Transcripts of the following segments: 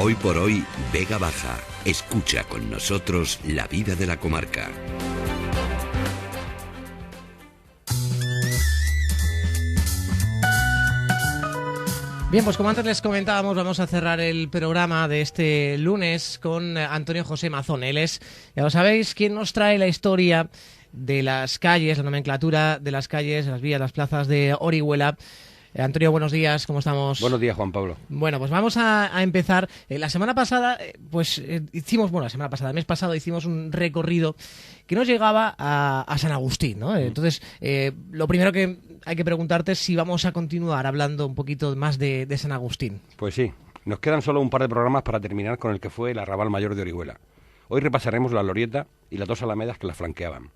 Hoy por hoy, Vega Baja. Escucha con nosotros la vida de la comarca. Bien, pues como antes les comentábamos, vamos a cerrar el programa de este lunes con Antonio José Mazón. Él es, ya lo sabéis, quien nos trae la historia de las calles, la nomenclatura de las calles, las vías, las plazas de Orihuela. Antonio, buenos días, ¿cómo estamos? Buenos días, Juan Pablo. Bueno, pues vamos a empezar. La semana pasada, el mes pasado hicimos un recorrido que nos llegaba a San Agustín, ¿no? Entonces, lo primero que hay que preguntarte es si vamos a continuar hablando un poquito más de San Agustín. Pues sí, nos quedan solo un par de programas para terminar con el que fue el arrabal mayor de Orihuela. Hoy repasaremos la Glorieta y las dos alamedas que la flanqueaban,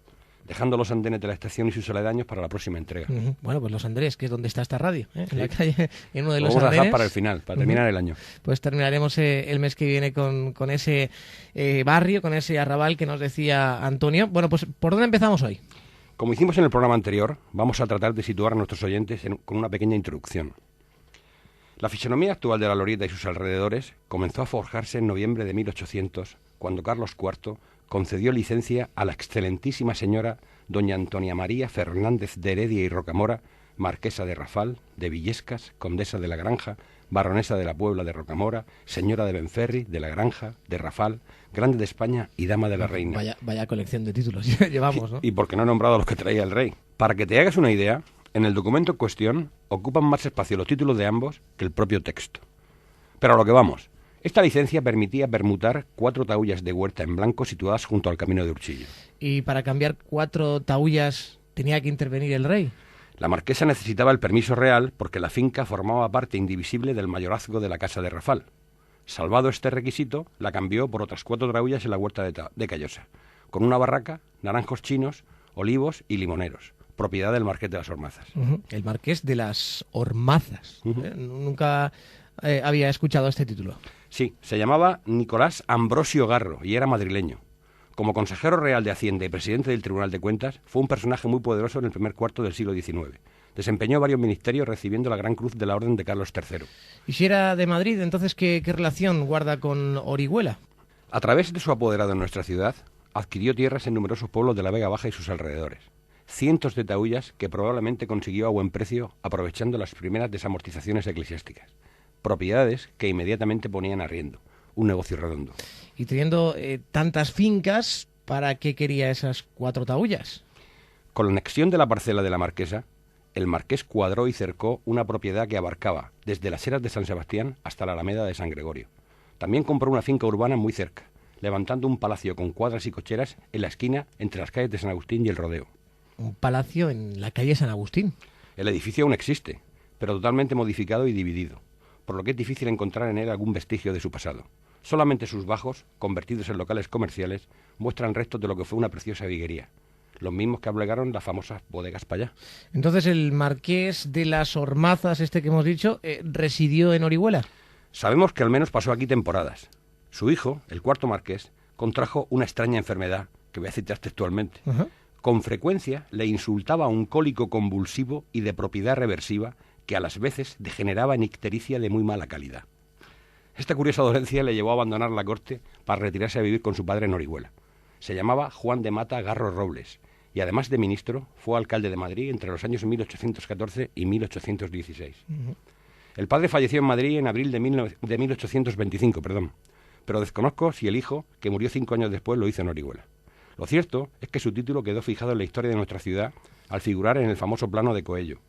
dejando los andenes de la estación y sus aledaños para la próxima entrega. Bueno, pues los andenes, que es donde está esta radio, ¿eh? En la calle, en uno de los andenes. Vamos a dejar para el final, para terminar el año. Pues terminaremos el mes que viene con ese barrio, con ese arrabal que nos decía Antonio. Bueno, pues ¿por dónde empezamos hoy? Como hicimos en el programa anterior, vamos a tratar de situar a nuestros oyentes con una pequeña introducción. La fisonomía actual de la Glorieta y sus alrededores comenzó a forjarse en noviembre de 1800, cuando Carlos IV concedió licencia a la excelentísima señora doña Antonia María Fernández de Heredia y Rocamora, marquesa de Rafal, de Villescas, condesa de la Granja, baronesa de la Puebla de Rocamora, señora de Benferri, de la Granja, de Rafal, grande de España y dama de la reina. Vaya colección de títulos llevamos, ¿no? Y porque no he nombrado a los que traía el rey. Para que te hagas una idea, en el documento en cuestión ocupan más espacio los títulos de ambos que el propio texto. Pero a lo que vamos. Esta licencia permitía permutar 4 taullas de huerta en blanco situadas junto al camino de Urchillo. ¿Y para cambiar 4 taullas tenía que intervenir el rey? La marquesa necesitaba el permiso real porque la finca formaba parte indivisible del mayorazgo de la casa de Rafal. Salvado este requisito, la cambió por otras 4 taullas en la huerta de Callosa, con una barraca, naranjos chinos, olivos y limoneros, propiedad del marqués de las Ormazas. El marqués de las Ormazas. Nunca había escuchado este título. Sí, se llamaba Nicolás Ambrosio Garro y era madrileño. Como consejero real de Hacienda y presidente del Tribunal de Cuentas, fue un personaje muy poderoso en el primer cuarto del siglo XIX. Desempeñó varios ministerios recibiendo la Gran Cruz de la Orden de Carlos III. ¿Y si era de Madrid, entonces qué relación guarda con Orihuela? A través de su apoderado en nuestra ciudad, adquirió tierras en numerosos pueblos de la Vega Baja y sus alrededores. Cientos de taullas que probablemente consiguió a buen precio aprovechando las primeras desamortizaciones eclesiásticas. Propiedades que inmediatamente ponían arriendo. Un negocio redondo. Y teniendo tantas fincas, ¿para qué quería esas 4 taullas? Con la anexión de la parcela de la marquesa, el marqués cuadró y cercó una propiedad que abarcaba desde las Eras de San Sebastián hasta la Alameda de San Gregorio. También compró una finca urbana muy cerca, levantando un palacio con cuadras y cocheras en la esquina entre las calles de San Agustín y el Rodeo. Un palacio en la calle San Agustín. El edificio aún existe, pero totalmente modificado y dividido, por lo que es difícil encontrar en él algún vestigio de su pasado. Solamente sus bajos, convertidos en locales comerciales, muestran restos de lo que fue una preciosa viguería, los mismos que albergaron las famosas bodegas Payá. Entonces el marqués de las Ormazas, que hemos dicho, residió en Orihuela. Sabemos que al menos pasó aquí temporadas. Su hijo, el cuarto marqués, contrajo una extraña enfermedad, que voy a citar textualmente. Con frecuencia le insultaba un cólico convulsivo y de propiedad reversiva que a las veces degeneraba en ictericia de muy mala calidad. Esta curiosa dolencia le llevó a abandonar la corte para retirarse a vivir con su padre en Orihuela. Se llamaba Juan de Mata Garro Robles y además de ministro fue alcalde de Madrid entre los años 1814 y 1816. El padre falleció en Madrid en abril de 1825, pero desconozco si el hijo, que murió 5 años después, lo hizo en Orihuela. Lo cierto es que su título quedó fijado en la historia de nuestra ciudad al figurar en el famoso plano de Coello,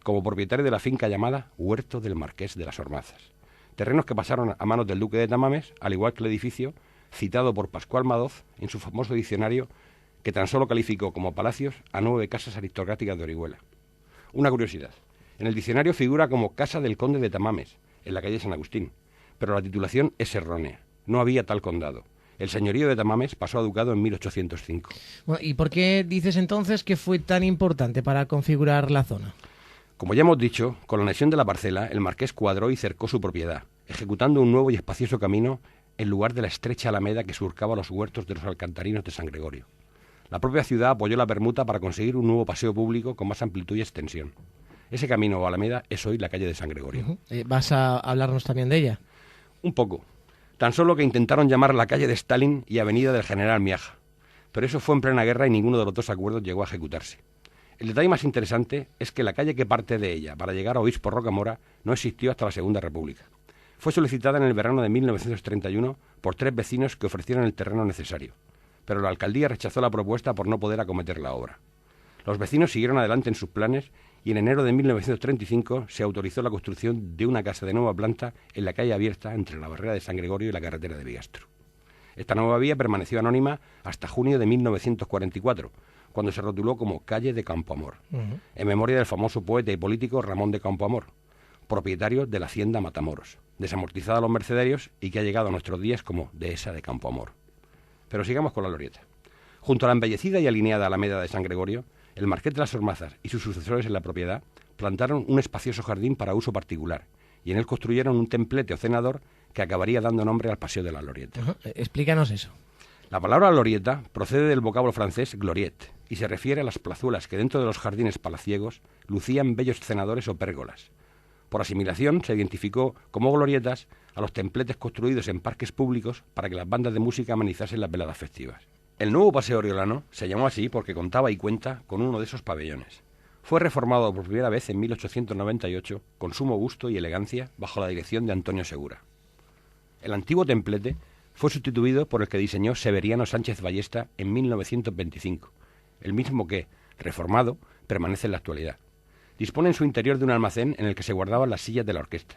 como propietario de la finca llamada Huerto del Marqués de las Ormazas. Terrenos que pasaron a manos del duque de Tamames, al igual que el edificio citado por Pascual Madoz en su famoso diccionario, que tan solo calificó como palacios a 9 casas aristocráticas de Orihuela. Una curiosidad. En el diccionario figura como Casa del Conde de Tamames, en la calle San Agustín, pero la titulación es errónea. No había tal condado. El señorío de Tamames pasó a ducado en 1805. Bueno, ¿y por qué dices entonces que fue tan importante para configurar la zona? Como ya hemos dicho, con la anexión de la parcela, el marqués cuadró y cercó su propiedad, ejecutando un nuevo y espacioso camino en lugar de la estrecha alameda que surcaba los huertos de los alcantarinos de San Gregorio. La propia ciudad apoyó la permuta para conseguir un nuevo paseo público con más amplitud y extensión. Ese camino o alameda es hoy la calle de San Gregorio. ¿Vas a hablarnos también de ella? Un poco. Tan solo que intentaron llamar la calle de Stalin y avenida del General Miaja. Pero eso fue en plena guerra y ninguno de los dos acuerdos llegó a ejecutarse. El detalle más interesante es que la calle que parte de ella para llegar a Obispo Rocamora no existió hasta la Segunda República. Fue solicitada en el verano de 1931 por 3 vecinos que ofrecieron el terreno necesario, pero la alcaldía rechazó la propuesta por no poder acometer la obra. Los vecinos siguieron adelante en sus planes y en enero de 1935 se autorizó la construcción de una casa de nueva planta en la calle abierta entre la barrera de San Gregorio y la carretera de Bigastro. Esta nueva vía permaneció anónima hasta junio de 1944, cuando se rotuló como Calle de Campoamor, en memoria del famoso poeta y político Ramón de Campoamor, propietario de la hacienda Matamoros, desamortizada a los mercenarios y que ha llegado a nuestros días como Dehesa de Campoamor. Pero sigamos con la glorieta. Junto a la embellecida y alineada Alameda de San Gregorio, el Marqués de las Ormazas y sus sucesores en la propiedad plantaron un espacioso jardín para uso particular y en él construyeron un templete o cenador que acabaría dando nombre al Paseo de la Glorieta. Explícanos eso. La palabra glorieta procede del vocablo francés gloriette y se refiere a las plazuelas que dentro de los jardines palaciegos lucían bellos cenadores o pérgolas. Por asimilación se identificó como glorietas a los templetes construidos en parques públicos para que las bandas de música amenizasen las veladas festivas. El nuevo Paseo Oriolano se llamó así porque contaba y cuenta con uno de esos pabellones. Fue reformado por primera vez en 1898 con sumo gusto y elegancia bajo la dirección de Antonio Segura. El antiguo templete fue sustituido por el que diseñó Severiano Sánchez Ballesta en 1925, el mismo que, reformado, permanece en la actualidad. Dispone en su interior de un almacén en el que se guardaban las sillas de la orquesta.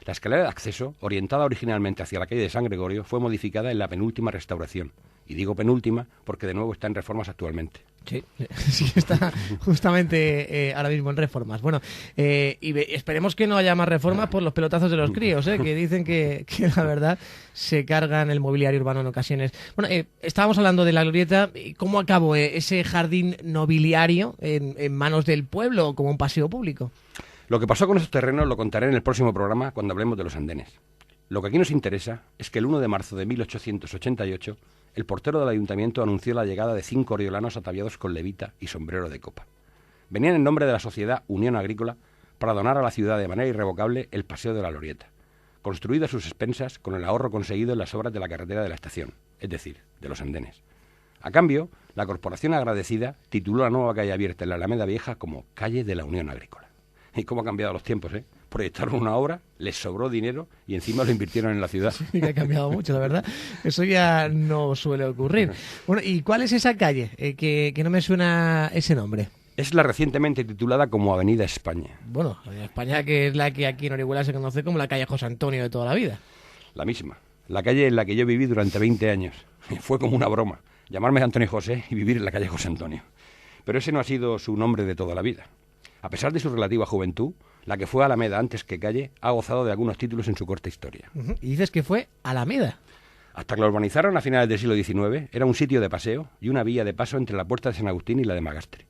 La escalera de acceso, orientada originalmente hacia la calle de San Gregorio, fue modificada en la penúltima restauración. Y digo penúltima porque de nuevo está en reformas actualmente. Sí, sí está justamente ahora mismo en reformas. Bueno, y esperemos que no haya más reformas por los pelotazos de los críos, que dicen que la verdad se cargan el mobiliario urbano en ocasiones. Bueno, estábamos hablando de la glorieta. ¿Cómo acabó ese jardín nobiliario en manos del pueblo como un paseo público? Lo que pasó con esos terrenos lo contaré en el próximo programa cuando hablemos de los andenes. Lo que aquí nos interesa es que el 1 de marzo de 1888 el portero del ayuntamiento anunció la llegada de 5 oriolanos ataviados con levita y sombrero de copa. Venían en nombre de la sociedad Unión Agrícola para donar a la ciudad de manera irrevocable el Paseo de la Glorieta, construido a sus expensas con el ahorro conseguido en las obras de la carretera de la estación, es decir, de los andenes. A cambio, la corporación agradecida tituló la nueva calle abierta en la Alameda Vieja como Calle de la Unión Agrícola. Y cómo han cambiado los tiempos, Proyectaron una obra, les sobró dinero y encima lo invirtieron en la ciudad. Sí, que ha cambiado mucho, la verdad. Eso ya no suele ocurrir. Bueno, ¿y cuál es esa calle? Que no me suena ese nombre. Es la recientemente titulada como Avenida España. Bueno, España, que es la que aquí en Orihuela se conoce como la calle José Antonio de toda la vida. La misma. La calle en la que yo viví durante 20 años. Fue como una broma. Llamarme Antonio José y vivir en la calle José Antonio. Pero ese no ha sido su nombre de toda la vida. A pesar de su relativa juventud, la que fue Alameda antes que calle ha gozado de algunos títulos en su corta historia. Y dices que fue Alameda. Hasta que lo urbanizaron a finales del siglo XIX, era un sitio de paseo y una vía de paso entre la Puerta de San Agustín y la de Magastre.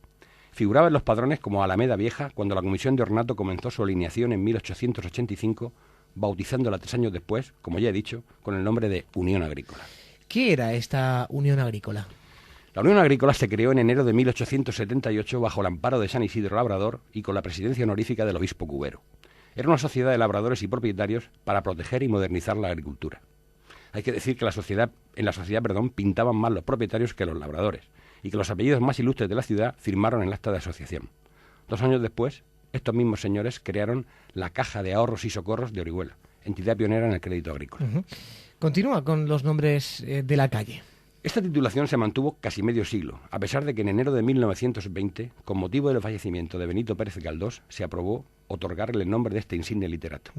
Figuraba en los padrones como Alameda Vieja cuando la Comisión de Ornato comenzó su alineación en 1885, bautizándola 3 años después, como ya he dicho, con el nombre de Unión Agrícola. ¿Qué era esta Unión Agrícola? La Unión Agrícola se creó en enero de 1878 bajo el amparo de San Isidro Labrador y con la presidencia honorífica del obispo Cubero. Era una sociedad de labradores y propietarios para proteger y modernizar la agricultura. Hay que decir que en la sociedad pintaban más los propietarios que los labradores y que los apellidos más ilustres de la ciudad firmaron el acta de asociación. 2 años después, estos mismos señores crearon la Caja de Ahorros y Socorros de Orihuela, entidad pionera en el crédito agrícola. Continúa con los nombres de la calle. Esta titulación se mantuvo casi medio siglo, a pesar de que en enero de 1920, con motivo del fallecimiento de Benito Pérez Galdós, se aprobó otorgarle el nombre de este insigne literato.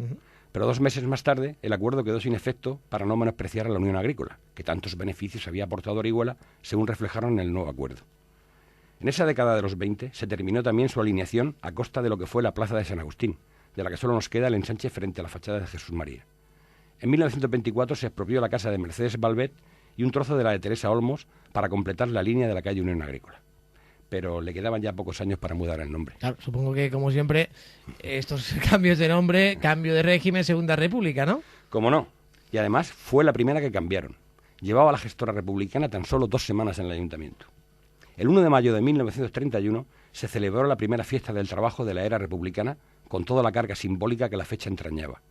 Pero 2 meses más tarde, el acuerdo quedó sin efecto para no menospreciar a la Unión Agrícola, que tantos beneficios había aportado a Orihuela, según reflejaron en el nuevo acuerdo. En esa década de los 20 se terminó también su alineación a costa de lo que fue la Plaza de San Agustín, de la que solo nos queda el ensanche frente a la fachada de Jesús María. En 1924 se expropió la casa de Mercedes Balbet y un trozo de la de Teresa Olmos para completar la línea de la calle Unión Agrícola. Pero le quedaban ya pocos años para mudar el nombre. Claro, supongo que, como siempre, estos cambios de nombre, cambio de régimen, Segunda República, ¿no? Cómo no. Y además fue la primera que cambiaron. Llevaba la gestora republicana tan solo 2 semanas en el ayuntamiento. El 1 de mayo de 1931 se celebró la primera fiesta del trabajo de la era republicana con toda la carga simbólica que la fecha entrañaba.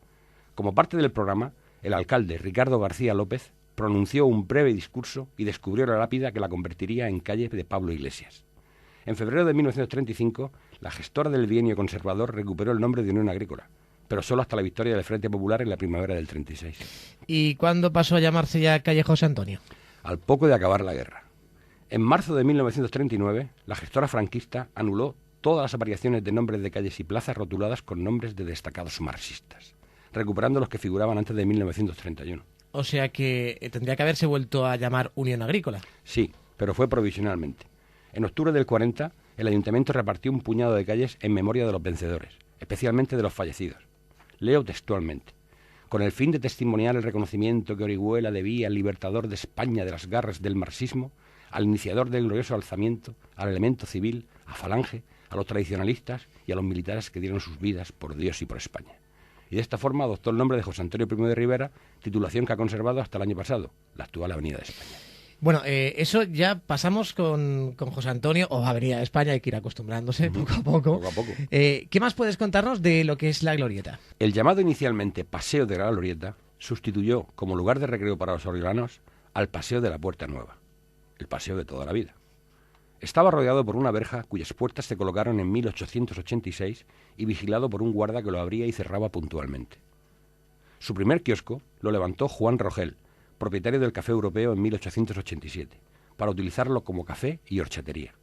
Como parte del programa, el alcalde Ricardo García López pronunció un breve discurso y descubrió la lápida que la convertiría en calle de Pablo Iglesias. En febrero de 1935, la gestora del bienio conservador recuperó el nombre de Unión Agrícola, pero solo hasta la victoria del Frente Popular en la primavera del 36. ¿Y cuándo pasó a llamarse ya calle José Antonio? Al poco de acabar la guerra. En marzo de 1939, la gestora franquista anuló todas las variaciones de nombres de calles y plazas rotuladas con nombres de destacados marxistas, recuperando los que figuraban antes de 1931. O sea que tendría que haberse vuelto a llamar Unión Agrícola. Sí, pero fue provisionalmente. En octubre del 40, el ayuntamiento repartió un puñado de calles en memoria de los vencedores, especialmente de los fallecidos. Leo textualmente: con el fin de testimoniar el reconocimiento que Orihuela debía al libertador de España de las garras del marxismo, al iniciador del glorioso alzamiento, al elemento civil, a Falange, a los tradicionalistas y a los militares que dieron sus vidas por Dios y por España. Y de esta forma adoptó el nombre de José Antonio I de Rivera, titulación que ha conservado hasta el año pasado, la actual Avenida de España. Bueno, eso ya pasamos con José Antonio, o Avenida de España, hay que ir acostumbrándose poco a poco. Poco a poco. ¿Qué más puedes contarnos de lo que es la Glorieta? El llamado inicialmente Paseo de la Glorieta sustituyó como lugar de recreo para los oriolanos al Paseo de la Puerta Nueva, el paseo de toda la vida. Estaba rodeado por una verja cuyas puertas se colocaron en 1886 y vigilado por un guarda que lo abría y cerraba puntualmente. Su primer kiosco lo levantó Juan Rogel, propietario del Café Europeo en 1887, para utilizarlo como café y horchatería.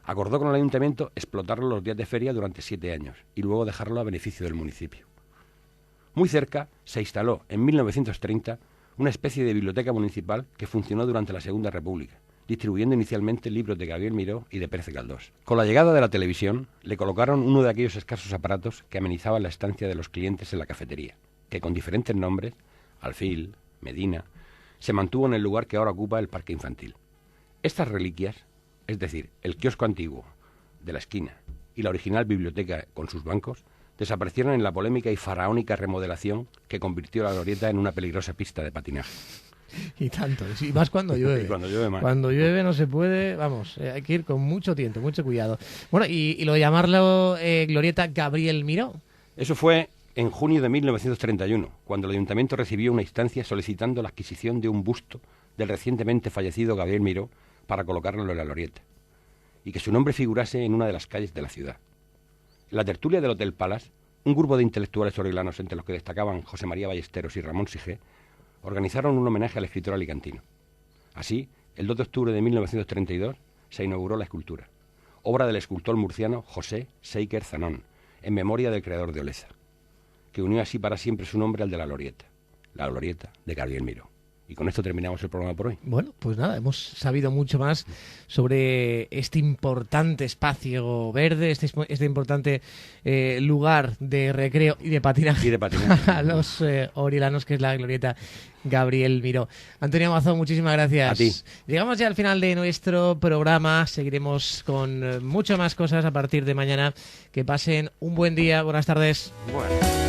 Acordó con el ayuntamiento explotarlo los días de feria durante 7 años y luego dejarlo a beneficio del municipio. Muy cerca se instaló en 1930 una especie de biblioteca municipal que funcionó durante la Segunda República, distribuyendo inicialmente libros de Gabriel Miró y de Pérez Galdós. Con la llegada de la televisión, le colocaron uno de aquellos escasos aparatos que amenizaban la estancia de los clientes en la cafetería, que con diferentes nombres, Alfil, Medina, se mantuvo en el lugar que ahora ocupa el parque infantil. Estas reliquias, es decir, el kiosco antiguo de la esquina y la original biblioteca con sus bancos, desaparecieron en la polémica y faraónica remodelación que convirtió la Glorieta en una peligrosa pista de patinaje. Y tanto, y más cuando llueve. Y cuando llueve más. Cuando llueve no se puede, vamos, hay que ir con mucho tiento, mucho cuidado. Bueno, y lo de llamarlo Glorieta Gabriel Miró. Eso fue en junio de 1931, cuando el ayuntamiento recibió una instancia solicitando la adquisición de un busto del recientemente fallecido Gabriel Miró para colocarlo en la Glorieta, y que su nombre figurase en una de las calles de la ciudad. En la tertulia del Hotel Palace, un grupo de intelectuales oriolanos, entre los que destacaban José María Ballesteros y Ramón Sigé, organizaron un homenaje al escritor alicantino. Así, el 2 de octubre de 1932 se inauguró la escultura, obra del escultor murciano José Seiker Zanón, en memoria del creador de Oleza, que unió así para siempre su nombre al de la Glorieta de Gabriel Miró. Y con esto terminamos el programa por hoy. Bueno, pues nada, hemos sabido mucho más sobre este importante espacio verde, este importante lugar de recreo y de patinaje, a los oriolanos, que es la Glorieta Gabriel Miró. Antonio Mazón, muchísimas gracias. A ti. Llegamos ya al final de nuestro programa. Seguiremos con muchas más cosas a partir de mañana. Que pasen un buen día. Buenas tardes. Bueno.